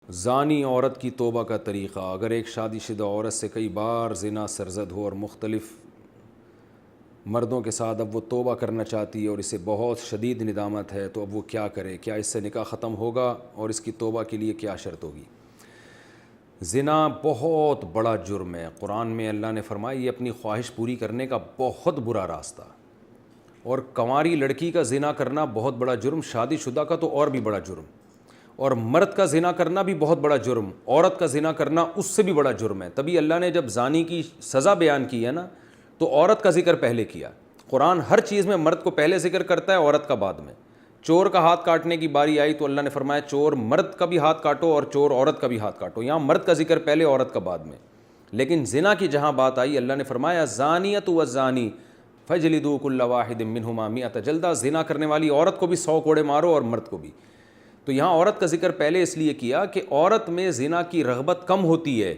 زانی عورت کی توبہ کا طریقہ. اگر ایک شادی شدہ عورت سے کئی بار زنا سرزد ہو اور مختلف مردوں کے ساتھ اب وہ توبہ کرنا چاہتی ہے اور اسے بہت شدید ندامت ہے، تو اب وہ کیا کرے؟ کیا اس سے نکاح ختم ہوگا اور اس کی توبہ کے لیے کیا شرط ہوگی؟ زنا بہت بڑا جرم ہے. قرآن میں اللہ نے فرمایا یہ اپنی خواہش پوری کرنے کا بہت برا راستہ، اور کنواری لڑکی کا زنا کرنا بہت بڑا جرم، شادی شدہ کا تو اور بھی بڑا جرم، اور مرد کا زنا کرنا بھی بہت بڑا جرم، عورت کا زنا کرنا اس سے بھی بڑا جرم ہے. تبھی اللہ نے جب زانی کی سزا بیان کی ہے نا تو عورت کا ذکر پہلے کیا. قرآن ہر چیز میں مرد کو پہلے ذکر کرتا ہے، عورت کا بعد میں. چور کا ہاتھ کاٹنے کی باری آئی تو اللہ نے فرمایا چور مرد کا بھی ہاتھ کاٹو اور چور عورت کا بھی ہاتھ کاٹو. یہاں مرد کا ذکر پہلے، عورت کا بعد میں. لیکن زنا کی جہاں بات آئی اللہ نے فرمایا زانیۃ والزانی فاجلدوا کل واحد منہما مئۃ جلدہ. زنا کرنے والی عورت کو بھی 100 کوڑے مارو اور مرد کو بھی. تو یہاں عورت کا ذکر پہلے اس لیے کیا کہ عورت میں زنا کی رغبت کم ہوتی ہے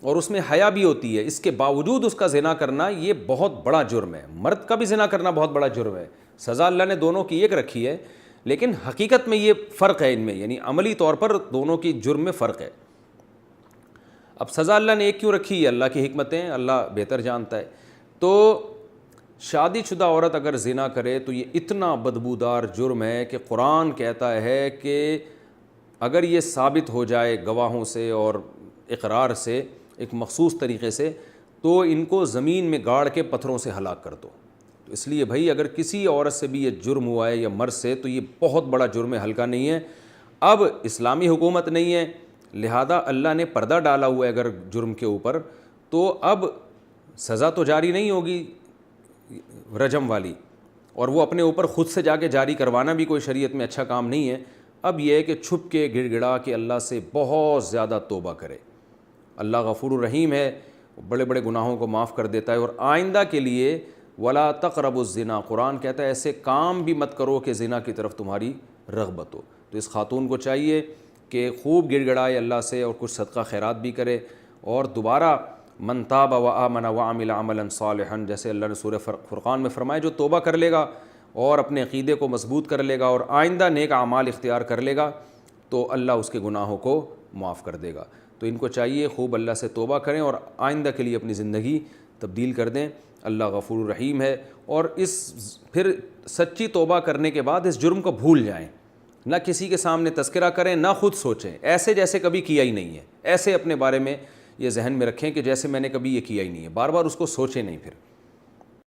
اور اس میں حیا بھی ہوتی ہے، اس کے باوجود اس کا زنا کرنا یہ بہت بڑا جرم ہے. مرد کا بھی زنا کرنا بہت بڑا جرم ہے. سزا اللہ نے دونوں کی ایک رکھی ہے، لیکن حقیقت میں یہ فرق ہے ان میں، یعنی عملی طور پر دونوں کی جرم میں فرق ہے. اب سزا اللہ نے ایک کیوں رکھی ہے؟ اللہ کی حکمتیں اللہ بہتر جانتا ہے. تو شادی شدہ عورت اگر زنا کرے تو یہ اتنا بدبودار جرم ہے کہ قرآن کہتا ہے کہ اگر یہ ثابت ہو جائے گواہوں سے اور اقرار سے ایک مخصوص طریقے سے تو ان کو زمین میں گاڑ کے پتھروں سے ہلاک کر دو. تو اس لیے بھائی اگر کسی عورت سے بھی یہ جرم ہوا ہے یا مرد سے تو یہ بہت بڑا جرم ہے، ہلکا نہیں ہے. اب اسلامی حکومت نہیں ہے، لہذا اللہ نے پردہ ڈالا ہوا ہے اگر جرم کے اوپر، تو اب سزا تو جاری نہیں ہوگی رجم والی، اور وہ اپنے اوپر خود سے جا کے جاری کروانا بھی کوئی شریعت میں اچھا کام نہیں ہے. اب یہ ہے کہ چھپ کے گڑ گڑا کے اللہ سے بہت زیادہ توبہ کرے. اللہ غفور الرحیم ہے، بڑے بڑے گناہوں کو معاف کر دیتا ہے. اور آئندہ کے لیے ولا تقربوا الزنا، قرآن کہتا ہے ایسے کام بھی مت کرو کہ زنا کی طرف تمہاری رغبت ہو. تو اس خاتون کو چاہیے کہ خوب گڑ گڑائے اللہ سے اور کچھ صدقہ خیرات بھی کرے، اور دوبارہ من تاب وآمن وعمل عملا صالحا، جیسے اللہ نے سورہ فرقان میں فرمایا جو توبہ کر لے گا اور اپنے عقیدے کو مضبوط کر لے گا اور آئندہ نیک اعمال اختیار کر لے گا تو اللہ اس کے گناہوں کو معاف کر دے گا. تو ان کو چاہیے خوب اللہ سے توبہ کریں اور آئندہ کے لیے اپنی زندگی تبدیل کر دیں. اللہ غفور الرحیم ہے. اور پھر سچی توبہ کرنے کے بعد اس جرم کو بھول جائیں، نہ کسی کے سامنے تذکرہ کریں، نہ خود سوچیں ایسے جیسے کبھی کیا ہی نہیں ہے. ایسے اپنے بارے میں یہ ذہن میں رکھیں کہ جیسے میں نے کبھی یہ کیا ہی نہیں ہے، بار بار اس کو سوچیں نہیں. پھر